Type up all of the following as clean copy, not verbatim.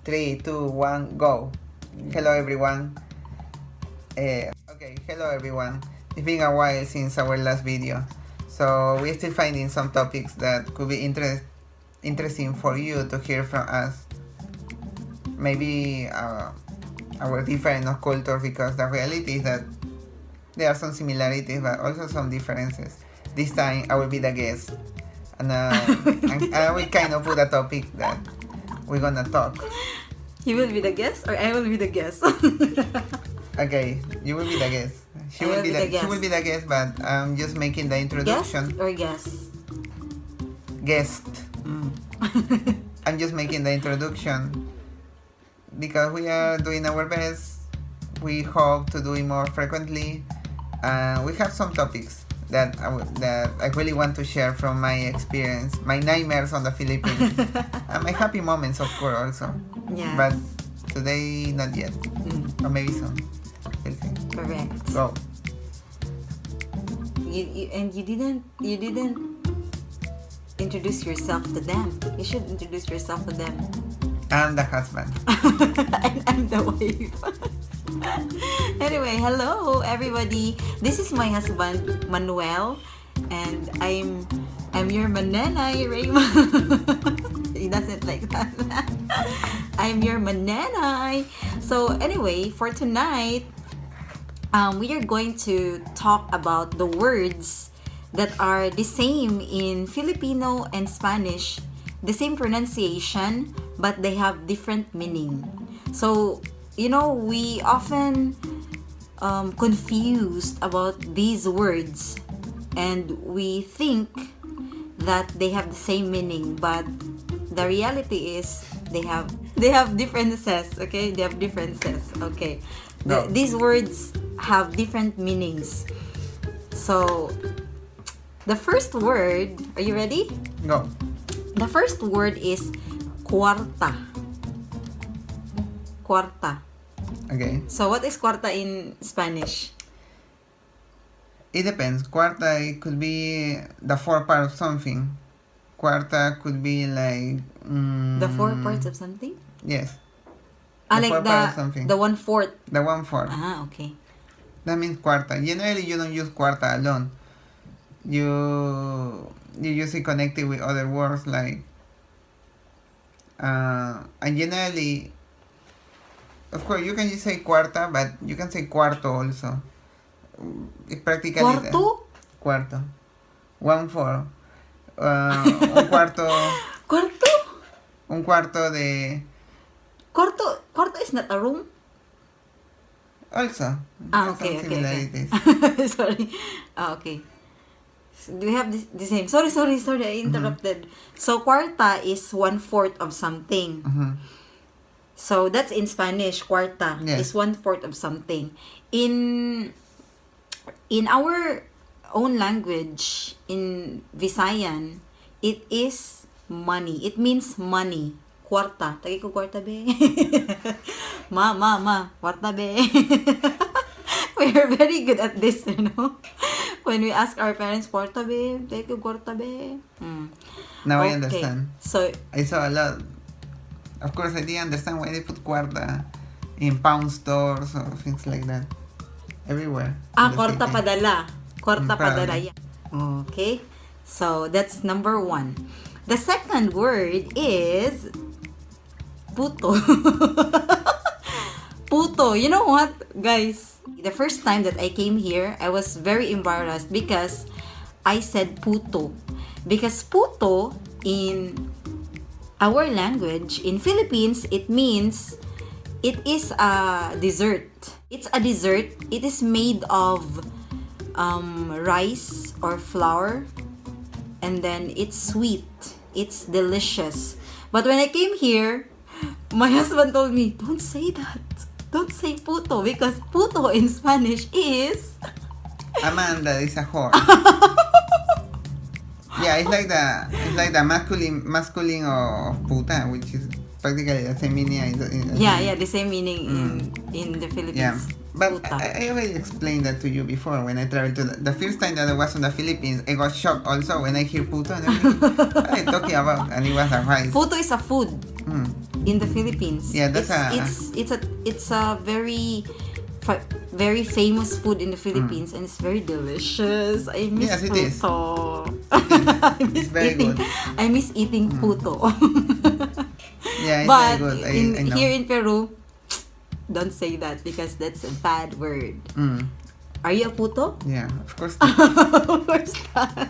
3, 2, 1, go. Hello everyone. Hello everyone. It's been a while since our last video, so we're still finding some topics that could be interesting for you to hear from us. Maybe our different culture, because the reality is that there are some similarities but also some differences. This time I will be the guest, and I will kind of put a topic that we're gonna talk. You will be the guest, or I will be the guest? Okay, you will be the guest. She will be the guest, but I'm just making the introduction. Guest or guest? Guest. I'm just making the introduction because we are doing our best. We hope to do it more frequently. We have some topics that I really want to share from my experience, my nightmares on the Philippines, and my happy moments, of course, also. Yes. But today, not yet, or maybe soon. We'll see. Correct. Go. You didn't introduce yourself to them. You should introduce yourself to them. I'm the husband. And I'm the wife. Anyway, hello everybody. This is my husband Manuel, and I'm your manenay, Raymond. He doesn't like that. I'm your manenay. So anyway, for tonight, we are going to talk about the words that are the same in Filipino and Spanish, the same pronunciation, but they have different meaning. So, we often confused about these words, and we think that they have the same meaning, but the reality is they have differences. Okay, they have differences. Okay, No. These words have different meanings. So, the first word, are you ready? Go. The first word is cuarta. Cuarta. Okay. So, what is cuarta in Spanish? It depends. Cuarta, it could be the fourth part of something. Cuarta could be like... The four parts of something? Yes. Like fourth part of something. the 1/4. The 1/4. Ah, okay. That means cuarta. Generally, you don't use cuarta alone. You use it connected with other words like... and generally... Of course, you can just say cuarta, but you can say cuarto also. It's practically... Cuarto? Cuarto. 1/4. Un cuarto... Cuarto? Un cuarto de... Cuarto is not a room? Also. Ah, There's okay. some similarities. Sorry. Ah, okay. So, do we have the same? Sorry, I interrupted. So, cuarta is 1/4 of something. So, that's in Spanish. Cuarta is 1/4 of something. In our own language, in Visayan, it is money. It means money. Cuarta. Tagi ko cuarta be. Ma. Cuarta be. We are very good at this, When we ask our parents, cuarta be, tagi ko cuarta be. Now I understand. So, I saw a lot. Of course, I didn't understand why they put cuarta in pound stores or things like that. Everywhere. cuarta padala. Cuarta Probably. padala. Yeah. Okay. So, that's number 1. The second word is Puto. Puto. You know what, guys? The first time that I came here, I was very embarrassed because I said Puto. Because Puto, in our language, in Philippines, it means it is a dessert. It's a dessert. It is made of rice or flour, and then it's sweet. It's delicious. But when I came here, my husband told me, don't say that. Don't say puto, because puto in Spanish is... Amanda is a whore. Yeah, it's like the masculine of puta, which is practically the same meaning. The same meaning in the Philippines. Yeah. But Puta. I already explained that to you before when I traveled to the first time that I was in the Philippines. I got shocked also when I hear puto and everything. What are you talking about? And it was a rice. Puto is a food. in the Philippines. Yeah, that's it's a very famous food in the Philippines, and it's very delicious. I miss Yes, it is. puto. It's very good. I miss eating puto. Yeah, it's But very good. I know. here in Peru, don't say that because that's a bad word. Are you a puto? Yeah, of course. Of course not.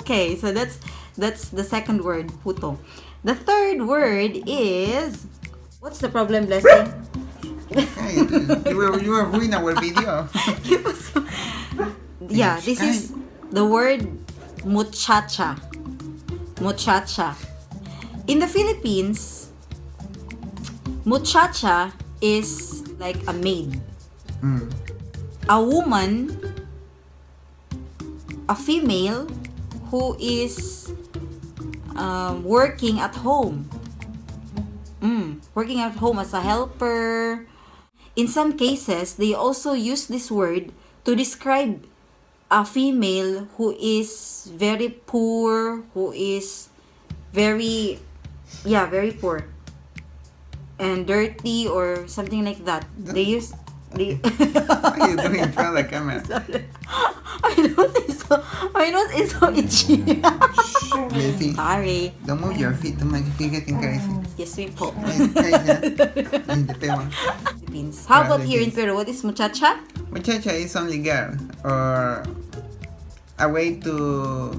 Okay, so that's the second word, puto. The third word is, what's the problem, Blessing? Hey, you were ruining our video. Yeah, this is the word muchacha. Muchacha. In the Philippines, muchacha is like a maid. A woman, a female who is working at home. Working at home as a helper. In some cases, they also use this word to describe a female who is very poor, who is very poor and dirty or something like that. They use the What are you doing in front of the camera? My nose is so itchy. Lazy. Sorry. Don't move your feet too much if you're getting crazy. Yes, we po. Philippines. How about here in Peru? What is muchacha? Muchacha is only girl, or a way to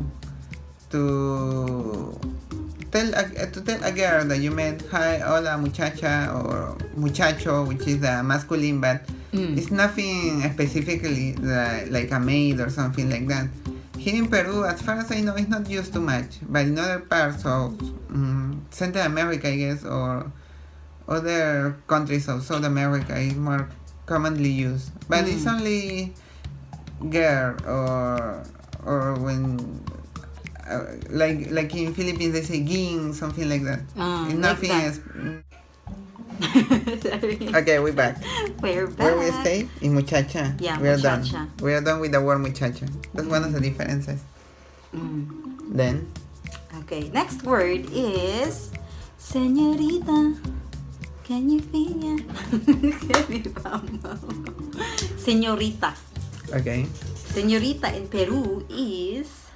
tell a girl that you met, hi, hola, muchacha, or muchacho, which is a masculine, but it's nothing specifically like a maid or something like that. Here in Peru, as far as I know, it's not used too much, but in other parts of Central America, I guess, or other countries of South America, it's more commonly used. But it's only girl, or when like in Philippines they say ging, something like that. It's nothing like else. Sorry. Okay, we're back. We're back. Where we stay? In muchacha. Yeah, we are muchacha. done. We are done with the word muchacha. That's one of the differences. Then Okay, next word is senorita. Can you feel it? Senorita. okay, Senorita in Peru is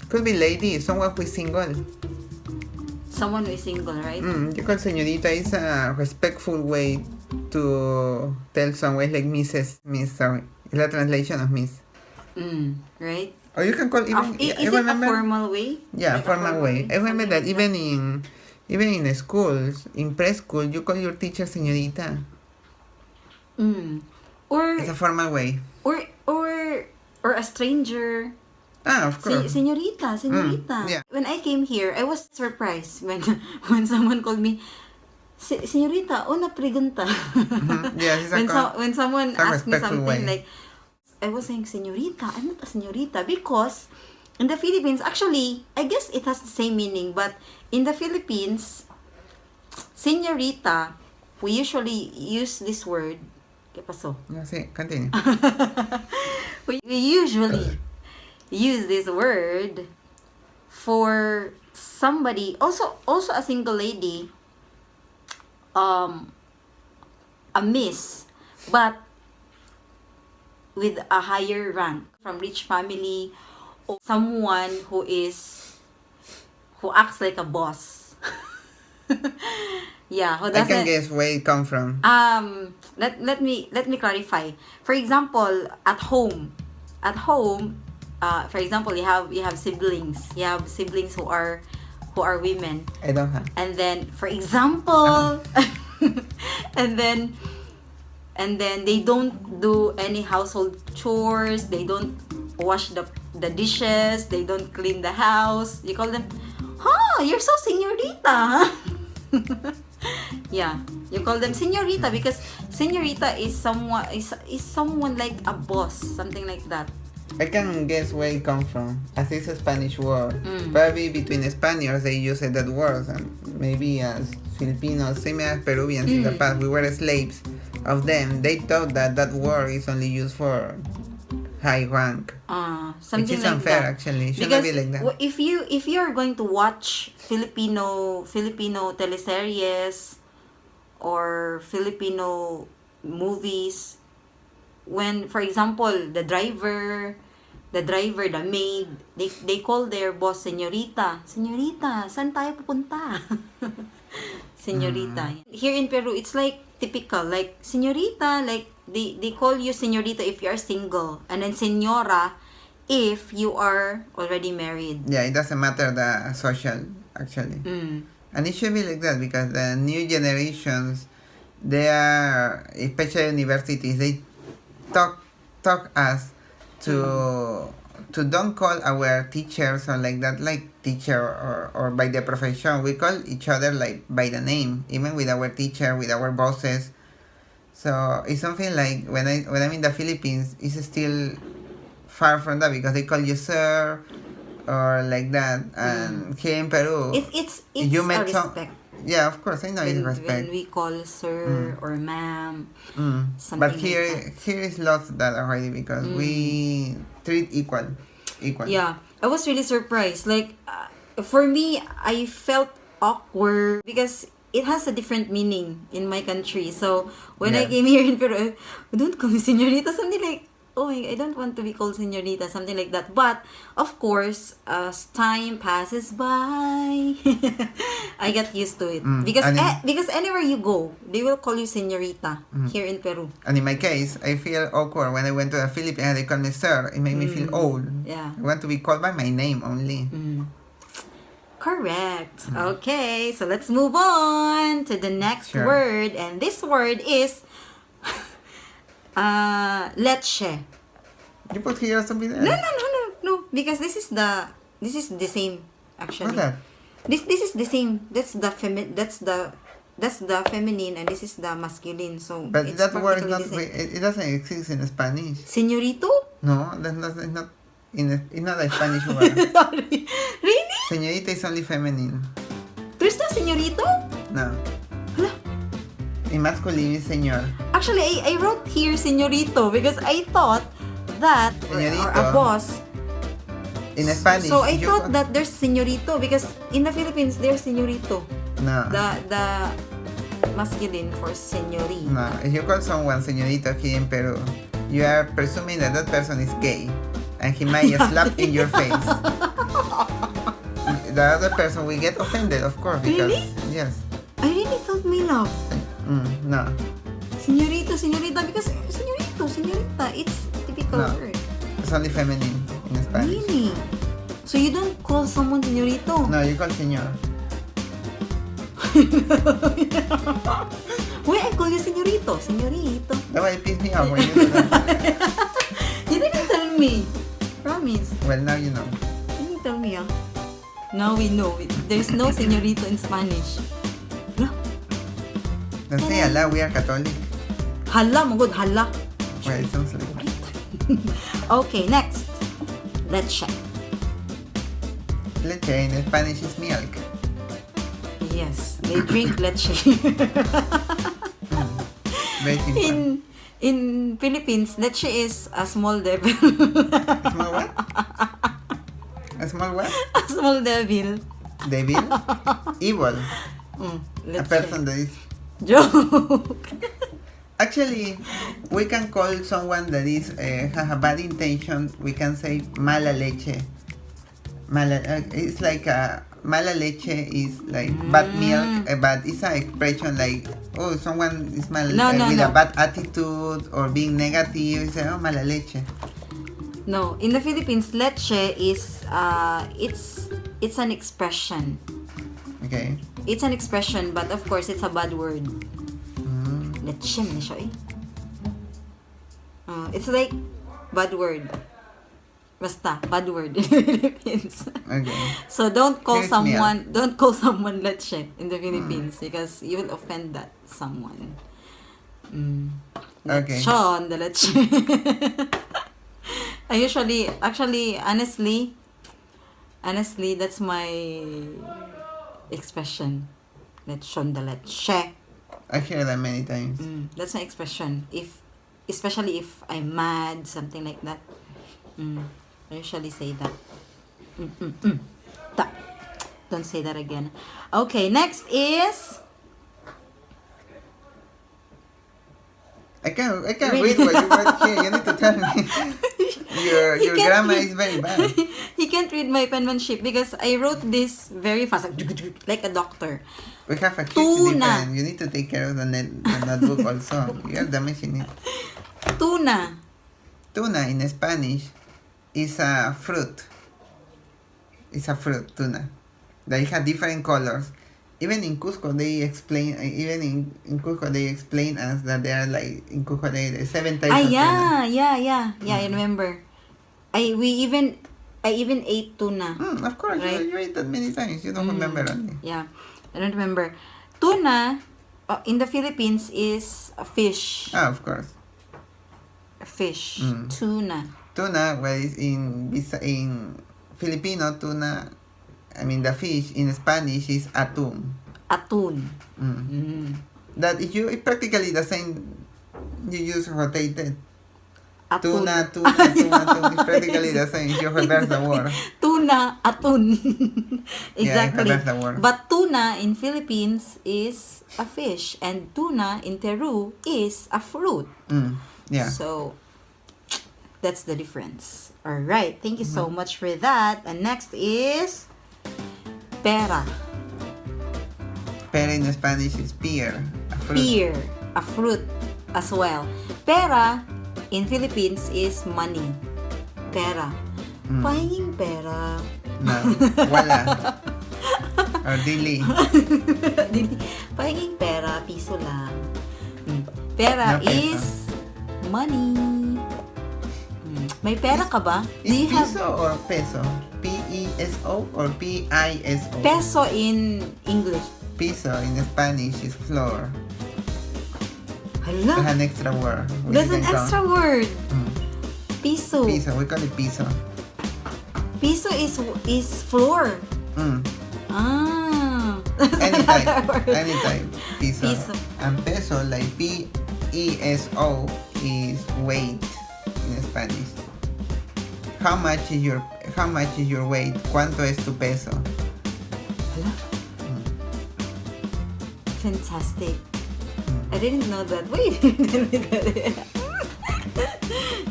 could be lady, someone who is single. someone who is single, right? You call señorita is a respectful way to tell someone, like Mrs. Miss, sorry. It's a translation of Miss. Right? Or you can call even. Is I it remember, a formal way? yeah, Like a formal way. I remember Something that like even in schools, in preschool, you call your teacher señorita. Or It's a formal way. or a stranger. Of course. Senorita. Yeah. When I came here, I was surprised when someone called me Senorita, una pregunta. Yes, it's When someone a asked me respectful something way. like, I was saying señorita, I'm not a señorita, because in the Philippines, actually, I guess it has the same meaning, but in the Philippines, señorita, we usually use this word. ¿Qué pasó? No, sí, continue. We usually use this word for somebody, also a single lady, a miss, but with a higher rank, from rich family, or someone who acts like a boss. Yeah, who I doesn't. can guess where it come from. Let me clarify. For example, at home, for example, you have siblings. You have siblings who are women. I don't have. And then, for example, and then they don't do any household chores. They don't wash the dishes. They don't clean the house. You call them, you're so señorita. Yeah, you call them señorita because señorita is someone like a boss, something like that. I can guess where it comes from, as it's a Spanish word. Probably between Spaniards they used that word, and maybe as Filipinos, same as Peruvians in the past, we were slaves of them. They thought that word is only used for high rank. Something which is like unfair, that. actually. It Because shouldn't be like that. if you are going to watch Filipino teleseries or Filipino movies, when, for example, the maid, they call their boss Senorita. Senorita, saan tayo pupunta? Senorita. Here in Peru, it's like typical, like Senorita, like they call you Senorita if you are single, and then Senora if you are already married. Yeah, it doesn't matter the social, actually. And it should be like that because the new generations, they are, especially universities, they talk us to don't call our teachers or like that like teacher or by the profession. We call each other like by the name, even with our teacher, with our bosses. So it's something like when I'm in the Philippines, it's still far from that because they call you sir or like that. And here in Peru, It's you a met respect. yeah, of course, I know it's When respect. we call sir or ma'am, something But like here that. here is lost that already because we treat equal. Yeah, I was really surprised. Like, for me, I felt awkward because it has a different meaning in my country. So, when I Yeah. came here in Peru, don't call me señorita. Something like, oh, I don't want to be called señorita. Something like that. But, of course, as time passes by, I get used to it. Because anywhere you go, they will call you señorita here in Peru. And in my case, I feel awkward when I went to the Philippines and they call me sir. It made me feel old. Yeah. I want to be called by my name only. Correct. Okay, so let's move on to the next Sure. word, and this word is leche. You put here something else. No, because this is the same actually. What's that? This is the same. That's the feminine and this is the masculine. So But it's that word is practically not. the same. It doesn't exist in Spanish. Señorito? No, it's not. It's not a Spanish word. Sorry. Really? Señorita is only feminine. There's no señorito? No. Hala. In masculine is señor. Actually, I wrote here señorito because I thought that or Señorito. a boss. In Spanish. So I you thought call- that there's señorito because in the Philippines there's señorito. No. The masculine for señorita. No. If you call someone señorito here in Peru, you are presuming that that person is gay, and he might slap in your face. The other person will get offended, of course, because Really? yes. I really thought my love. No. Señorito, señorita because señorita, it's typical No. word. It's only feminine in Spanish. Really? So you don't call someone señorito? No, you call señor. Why I call you señorito? Señorito. That why it pisses me off when you do that. You didn't tell me. Promise. Well, now you know. You didn't tell me, ah. Now we know. There's no señorito in Spanish. Hala. Don't say Allah, we are Catholic. Hala, magod, hala. Well, it sounds like that. Okay, next. Leche. Leche in Spanish is milk. Yes, they drink leche. Very simple. In Philippines, leche is a small devil. A small what? A small what? A small devil. Devil? Evil. A Leche. person that is... Joke. Actually, we can call someone that is has a bad intention. We can say Malaleche. It's like Malaleche is like bad milk, but it's an expression like, oh, someone is with a bad attitude or being negative. You say, oh, Malaleche. No, in the Philippines, leche is it's an expression. Okay. It's an expression, but of course, it's a bad word. Leche na siya eh. It's like bad word. Basta, bad word in the Philippines. Okay. So don't call Here's someone leche in the Philippines because you will offend that someone. Okay. Lechon, the leche. I usually, actually, honestly, that's my expression. Lechon de leche. I hear that many times. That's my expression. Especially if I'm mad, something like that. I usually say that. Ta. Don't say that again. Okay, next is... I can't read what you wrote here. You need to tell me. Your grammar is very bad. He can't read my penmanship because I wrote this very fast, like a doctor. We have a huge Tuna. difference. You need to take care of the notebook also. You are damaging it. Tuna. Tuna in Spanish is a fruit. It's a fruit, tuna. They have different colors. Even in Cusco, they explain. Even in Cusco, they explain us that they are like in Cusco, there are 7 types of tuna. Yeah. I remember. I even ate tuna. Of course, right? you ate that many times. You don't remember only. Yeah, I don't remember. Tuna in the Philippines is a fish. Of course. A fish. Tuna. Tuna, well, is in Filipino tuna. I mean, the fish in Spanish is atún. Atún. That it's practically the same. You use rotated. Atún. Tuna. It's practically the same. You reverse the word. Tuna, atún. Exactly. Yeah, reverse the word. But tuna in Philippines is a fish, and tuna in Peru is a fruit. Yeah. So that's the difference. All right. Thank you so much for that. And next is pera. Pera in Spanish is pear. A fruit. Pear, a fruit as well. Pera in Philippines is money. Pera. Pahinging pera. No. Wala. Or dili. Pahinging pera, piso lang. Pera No peso. is money. May pera ka ba? Do Is you have piso or peso? P-E-S-O or P-I-S-O? peso in English? Piso in Spanish is floor. There's Hala, an extra word. there's an extra word. Piso. Piso, we call it piso. Piso is floor. Anytime, piso. Piso. And peso, like P-E-S-O, is weight in Spanish. How much is your weight? ¿Cuánto es tu peso? Hala. Fantastic. I didn't know that. Wait.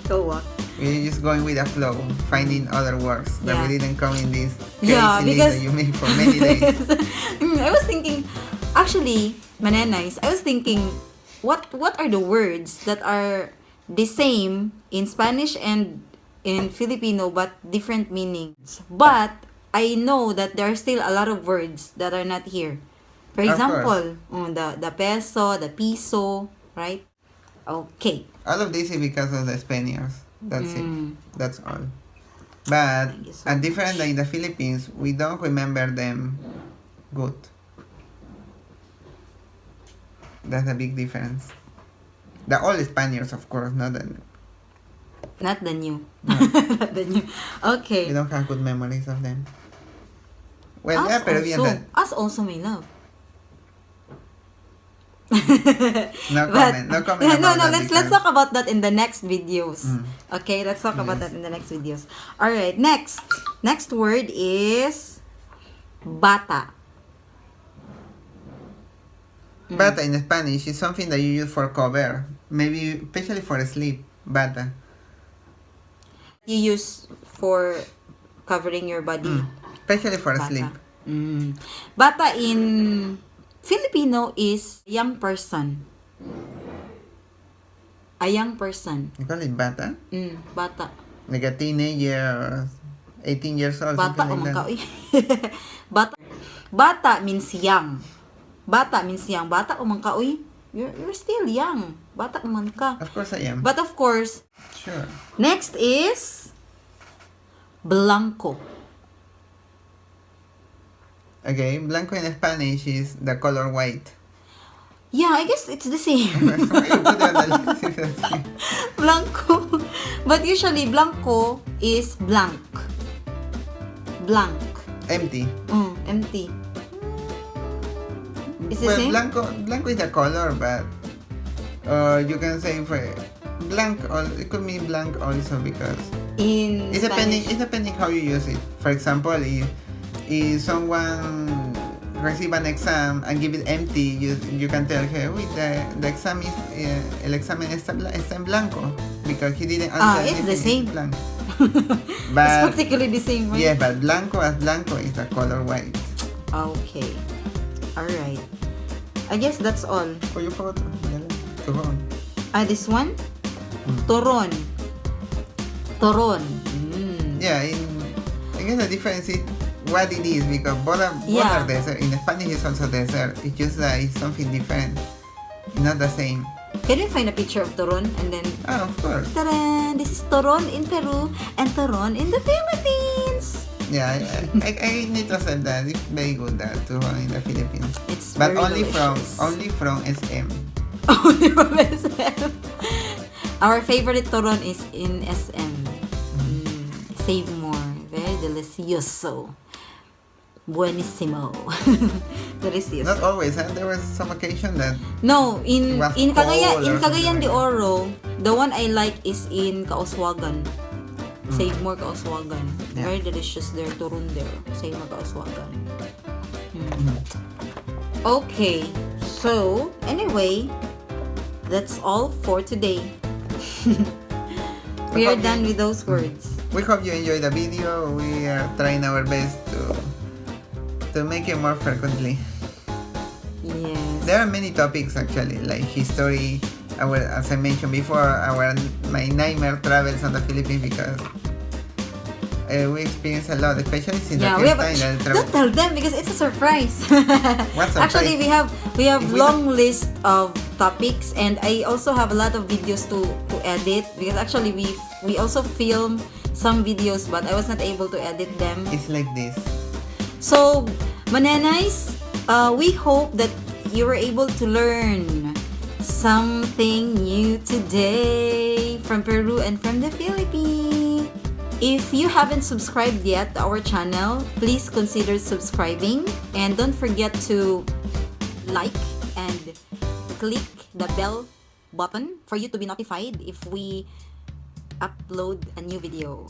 Go on. We're just going with the flow, finding other words that we didn't come in this crazy Yeah, list because that you made for many days. I was thinking, actually, manenays, I was thinking, what are the words that are the same in Spanish and in Filipino but different meanings? But I know that there are still a lot of words that are not here. For Of example, the peso, the piso, right? Okay. All of this is because of the Spaniards. That's it. That's all. But Thank you so and different than in the Philippines, we don't remember them good. That's a big difference. The old Spaniards, of course, not the. Not the new. No. Not the new. Okay. We don't have good memories of them. Well, Us they're Peruvian. also, us also, my love. No comment. No comment. About that Let's because- talk about that in the next videos. Okay, let's talk about that in the next videos. All right, next word is bata. Bata in Spanish is something that you use for cover, maybe especially for sleep. Bata. You use for covering your body. Especially for Bata. sleep. Bata in Filipino is young person. A young person. You call it bata? Bata. Like a teenager or 18 years old. Bata o something like man that. ka, uy. Bata means young. Bata means young. Bata o man ka, uy. You're still young. Bata o man ka. Of course I am. But of course, Sure. next is blanco. Okay, blanco in Spanish is the color white. Yeah, I guess it's the same. Why you put it on the list if that's it? Blanco. But usually, blanco is blank. Blank. Empty. Empty. Is the Well, same? blanco is the color, but you can say for blank, it could mean blank also because in It's depending how you use it. For example, if someone receive an exam and give it empty, you can tell her, "Uy, the exam is el examen está en blanco," because he didn't answer it's anything. the same. It's blanco. It's But practically the same, right? yeah, but blanco is the color white. Okay. Alright. I guess that's all. Oh, you forgot turon. This one? Toron. Toron. Yeah, I guess the difference is what it is, because both are desert. In Spanish, it's also desert. It's just that it's something different. It's not the same. Can you find a picture of Toron and then... Oh, of course. Ta-da! This is Toron in Peru and Toron in the Philippines. Yeah, I need to say that it's very good that turon in the Philippines. It's But very delicious. only from SM. Only from SM. Our favorite Toron is in SM. Save more. Very delicioso. Buenissimo. Delicious. Not always, huh? There was some occasion that No, in Cagayan de like Oro, the one I like is in Kauswagan. Save more Kauswagan. Yeah. Very delicious there, turun there. Save more Kauswagan. Okay, so anyway, that's all for today. We are done with those words. We hope you enjoy the video. We are trying our best to make it more frequently. Yes. There are many topics actually, like history. As I mentioned before, my nightmare travels on the Philippines, because we experience a lot, especially since the first time that I travel. Don't tell them because it's a surprise. What surprise? Actually, we have long list of topics, and I also have a lot of videos to edit, because actually we also film some videos, but I was not able to edit them. It's like this. So, manenays, we hope that you were able to learn something new today from Peru and from the Philippines. If you haven't subscribed yet to our channel, please consider subscribing, and don't forget to like and click the bell button for you to be notified if we upload a new video.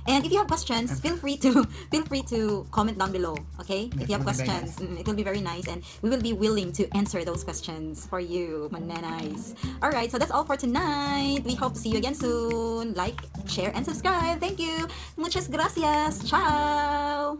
And if you have questions, feel free to comment down below. Okay, if you have questions, it will be very nice, and we will be willing to answer those questions for you, manenays. All right, so that's all for tonight. We hope to see you again soon. Like, share, and subscribe. Thank you. Muchas gracias. Ciao.